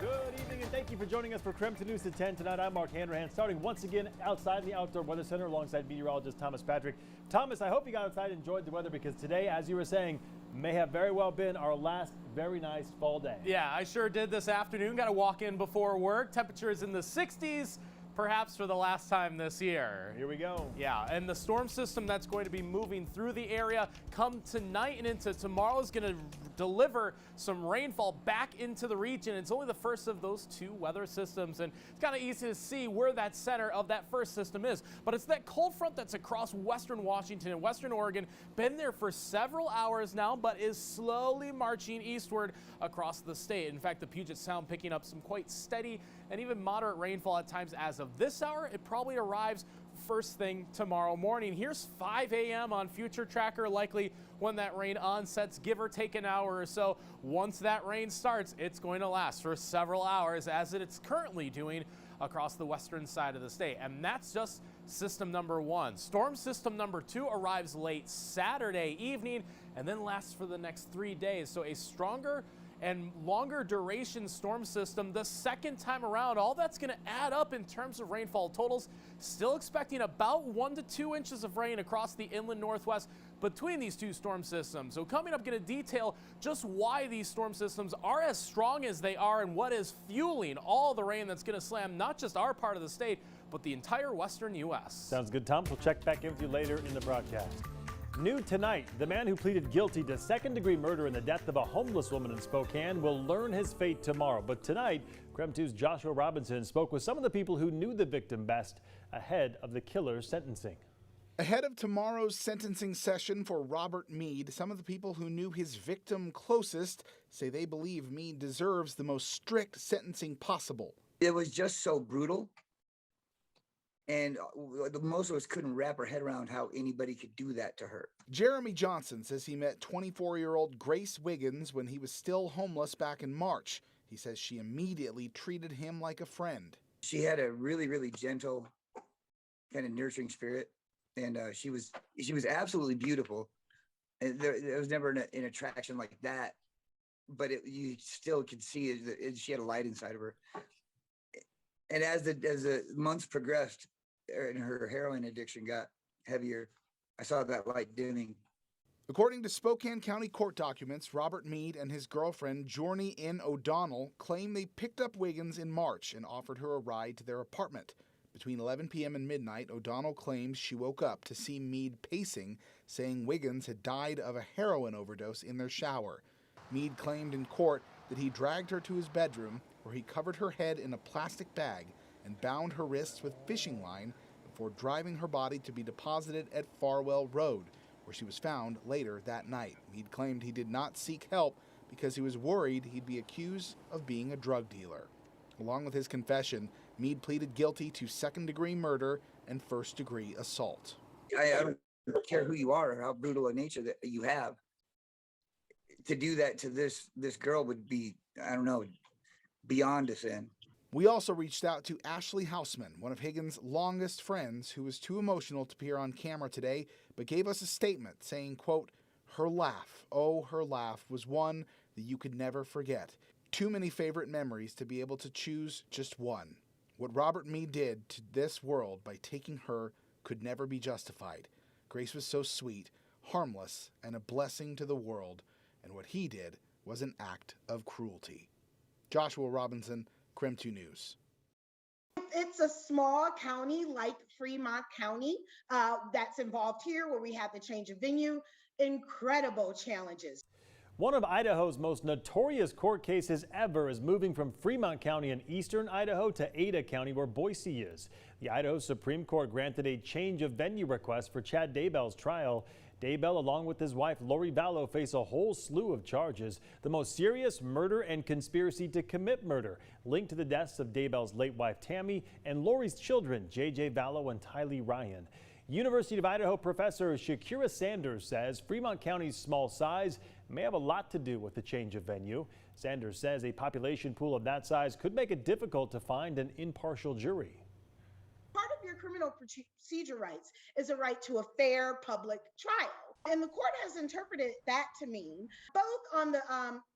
Good evening and thank you for joining us for KREM 2 News at 10. Tonight I'm Mark Hanrahan, starting once again outside the Outdoor Weather Center alongside meteorologist Thomas Patrick. Thomas, I hope you got outside and enjoyed the weather because today, as you were saying, may have very well been our last very nice fall day. Yeah, I sure did this afternoon. Got to walk in before work. Temperature is in the 60s. Perhaps for the last time this year. Here we go. Yeah, and the storm system that's going to be moving through the area come tonight and into tomorrow is going to deliver some rainfall back into the region. It's only the first of those two weather systems, and it's kind of easy to see where that center of that first system is. But it's that cold front that's across western Washington and western Oregon, been there for several hours now, but is slowly marching eastward across the state. In fact, the Puget Sound picking up some quite steady and even moderate rainfall at times as of this hour. It probably arrives first thing tomorrow morning. Here's 5 a.m. on Future Tracker, likely when that rain onsets, give or take an hour or so. Once that rain starts, it's going to last for several hours, as it's currently doing across the western side of the state. And that's just system number one. Storm system number two arrives late Saturday evening and then lasts for the next 3 days. So a stronger and longer duration storm system the second time around. All that's going to add up in terms of rainfall totals. Still expecting about 1 to 2 inches of rain across the inland northwest between these two storm systems. So coming up, going to detail just why these storm systems are as strong as they are and what is fueling all the rain that's going to slam not just our part of the state, but the entire western U.S. Sounds good, Tom. We'll check back in with you later in the broadcast. New tonight, the man who pleaded guilty to second-degree murder in the death of a homeless woman in Spokane will learn his fate tomorrow. But tonight, KREM 2's Joshua Robinson spoke with some of the people who knew the victim best ahead of the killer's sentencing. Ahead of tomorrow's sentencing session for Robert Meade, some of the people who knew his victim closest say they believe Meade deserves the most strict sentencing possible. It was just so brutal. And most of us couldn't wrap our head around how anybody could do that to her. Jeremy Johnson says he met 24-year-old Grace Wiggins when he was still homeless back in March. He says she immediately treated him like a friend. She had a really, really gentle, kind of nurturing spirit. And she was absolutely beautiful. And there was never an attraction like that. But you still could see she had a light inside of her. And as the months progressed and her heroin addiction got heavier, I saw that light dimming. According to Spokane County court documents, Robert Meade and his girlfriend, Jorney N. O'Donnell, claim they picked up Wiggins in March and offered her a ride to their apartment. Between 11 p.m. and midnight, O'Donnell claims she woke up to see Meade pacing, saying Wiggins had died of a heroin overdose in their shower. Meade claimed in court that he dragged her to his bedroom, where he covered her head in a plastic bag and bound her wrists with fishing line before driving her body to be deposited at Farwell Road, where she was found later that night. Meade claimed he did not seek help because he was worried he'd be accused of being a drug dealer. Along with his confession, Meade pleaded guilty to second-degree murder and first-degree assault. I don't care who you are or how brutal a nature that you have. To do that to this girl would be, I don't know, beyond a sin. We also reached out to Ashley Houseman, one of Higgins' longest friends, who was too emotional to appear on camera today, but gave us a statement saying, quote, her laugh, oh, her laugh was one that you could never forget. Too many favorite memories to be able to choose just one. What Robert Meade did to this world by taking her could never be justified. Grace was so sweet, harmless, and a blessing to the world, and what he did was an act of cruelty. Joshua Robinson, KREM 2 News. It's a small county like Fremont County that's involved here, where we have the change of venue, incredible challenges. One of Idaho's most notorious court cases ever is moving from Fremont County in eastern Idaho to Ada County, where Boise is. The Idaho Supreme Court granted a change of venue request for Chad Daybell's trial. Daybell, along with his wife Lori Vallow, face a whole slew of charges. The most serious, murder and conspiracy to commit murder, linked to the deaths of Daybell's late wife Tammy and Lori's children, J.J. Vallow and Tylee Ryan. University of Idaho professor Shakira Sanders says Fremont County's small size may have a lot to do with the change of venue. Sanders says a population pool of that size could make it difficult to find an impartial jury. Part of your criminal procedure rights is a right to a fair public trial. And the court has interpreted that to mean both on the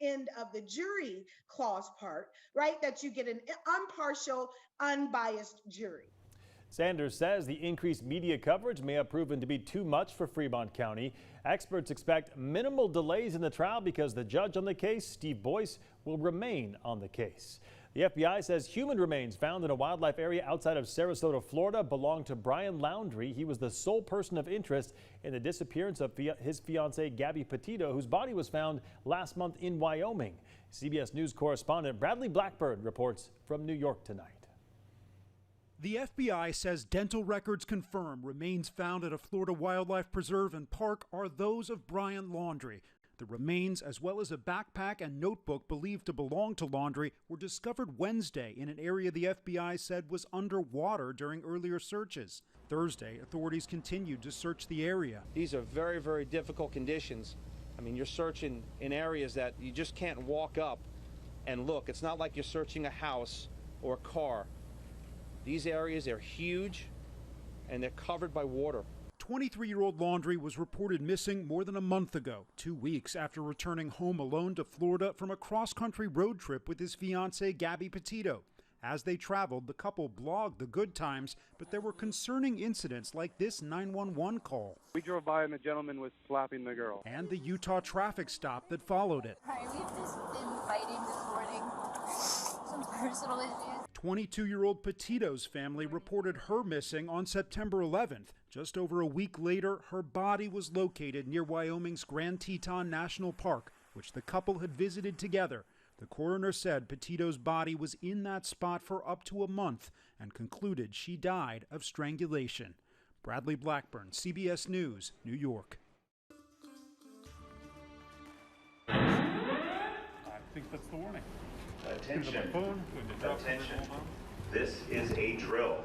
end of the jury clause part, right, that you get an impartial, unbiased jury. Sanders says the increased media coverage may have proven to be too much for Fremont County. Experts expect minimal delays in the trial because the judge on the case, Steve Boyce, will remain on the case. The FBI says human remains found in a wildlife area outside of Sarasota, Florida, belonged to Brian Laundrie. He was the sole person of interest in the disappearance of his fiancee, Gabby Petito, whose body was found last month in Wyoming. CBS News correspondent Bradley Blackburn reports from New York tonight. The FBI says dental records confirm remains found at a Florida wildlife preserve and park are those of Brian Laundrie. The remains, as well as a backpack and notebook believed to belong to Laundrie, were discovered Wednesday in an area the FBI said was underwater during earlier searches. Thursday, authorities continued to search the area. These are very, very difficult conditions. I mean, you're searching in areas that you just can't walk up and look. It's not like you're searching a house or a car. These areas are huge and they're covered by water. 23-year-old Laundrie was reported missing more than a month ago, 2 weeks after returning home alone to Florida from a cross-country road trip with his fiancée, Gabby Petito. As they traveled, the couple blogged the good times, but there were concerning incidents like this 911 call. We drove by and the gentleman was slapping the girl. And the Utah traffic stop that followed it. Hi, we've just been fighting this morning. Some personal issues. 22-year-old Petito's family reported her missing on September 11th. Just over a week later, her body was located near Wyoming's Grand Teton National Park, which the couple had visited together. The coroner said Petito's body was in that spot for up to a month and concluded she died of strangulation. Bradley Blackburn, CBS News, New York. I think that's the warning. Attention. This is a drill.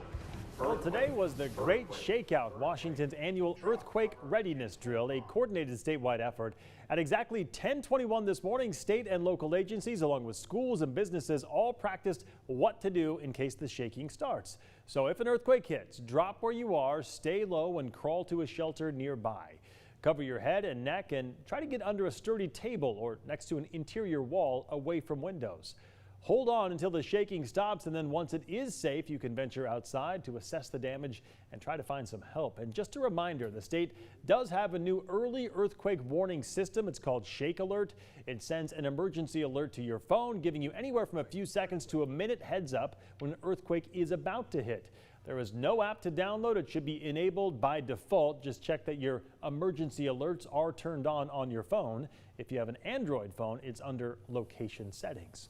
Well, today was the Great Shakeout, Washington's annual earthquake readiness drill, a coordinated statewide effort. At exactly 10:21 this morning, state and local agencies, along with schools and businesses, all practiced what to do in case the shaking starts. So if an earthquake hits, drop where you are, stay low, and crawl to a shelter nearby. Cover your head and neck and try to get under a sturdy table or next to an interior wall away from windows. Hold on until the shaking stops, and then once it is safe, you can venture outside to assess the damage and try to find some help. And just a reminder, the state does have a new early earthquake warning system. It's called Shake Alert. It sends an emergency alert to your phone, giving you anywhere from a few seconds to a minute heads up when an earthquake is about to hit. There is no app to download. It should be enabled by default. Just check that your emergency alerts are turned on your phone. If you have an Android phone, it's under location settings.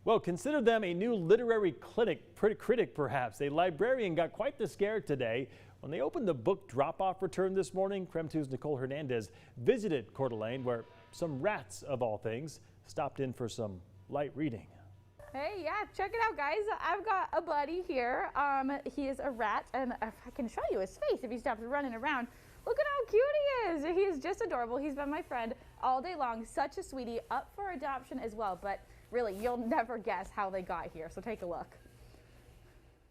Well, consider them a new literary critic, perhaps. A librarian got quite the scare today when they opened the book drop-off return this morning. KREM 2's Nicole Hernandez visited Coeur d'Alene, where some rats, of all things, stopped in for some light reading. Hey, yeah, check it out, guys. I've got a buddy here. He is a rat, and if I can show you his face if he stops running around. Look at how cute he is. He is just adorable. He's been my friend all day long. Such a sweetie, up for adoption as well, but really, you'll never guess how they got here, so take a look.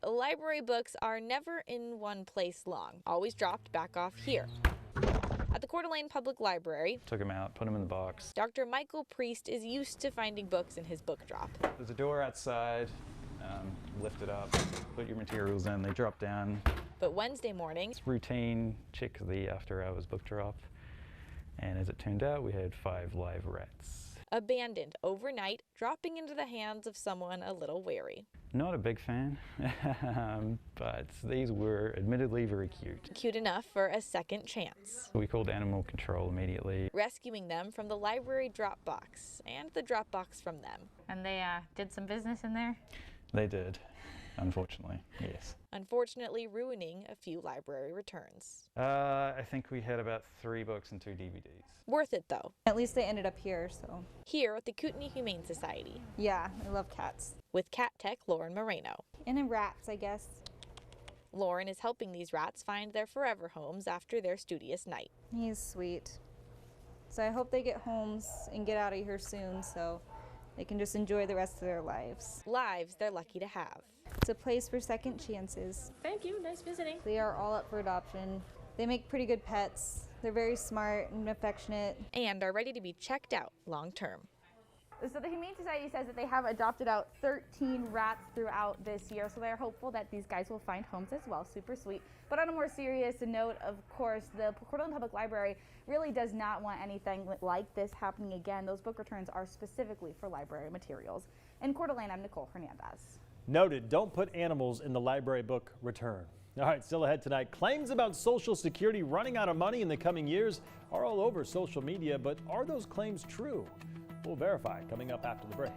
Library books are never in one place long, always dropped back off here at the Coeur d'Alene Public Library. Took him out, put him in the box. Dr. Michael Priest is used to finding books in his book drop. There's a door outside, lift it up, put your materials in, they drop down. But Wednesday morning, it's routine, check the after hours book drop, and as it turned out, we had 5 live rats. Abandoned overnight, dropping into the hands of someone a little wary. Not a big fan, but these were admittedly very cute. Cute enough for a second chance. We called animal control immediately. Rescuing them from the library drop box and the drop box from them. And they did some business in there? They did, unfortunately, yes. Unfortunately ruining a few library returns. I think we had about 3 books and 2 DVDs. Worth it though. At least they ended up here, so. Here at the Kootenai Humane Society. Yeah, I love cats. With cat tech Lauren Moreno. And in rats, I guess. Lauren is helping these rats find their forever homes after their studious night. He's sweet. So I hope they get homes and get out of here soon so they can just enjoy the rest of their lives. Lives they're lucky to have. It's a place for second chances. Thank you, nice visiting. They are all up for adoption. They make pretty good pets. They're very smart and affectionate. And are ready to be checked out long term. So the Humane Society says that they have adopted out 13 rats throughout this year, so they're hopeful that these guys will find homes as well. Super sweet. But on a more serious note, of course, the Coeur d'Alene Public Library really does not want anything like this happening again. Those book returns are specifically for library materials. In Coeur d'Alene, I'm Nicole Hernandez. Noted, don't put animals in the library book return. All right, still ahead tonight, claims about Social Security running out of money in the coming years are all over social media, but are those claims true? We'll verify coming up after the break.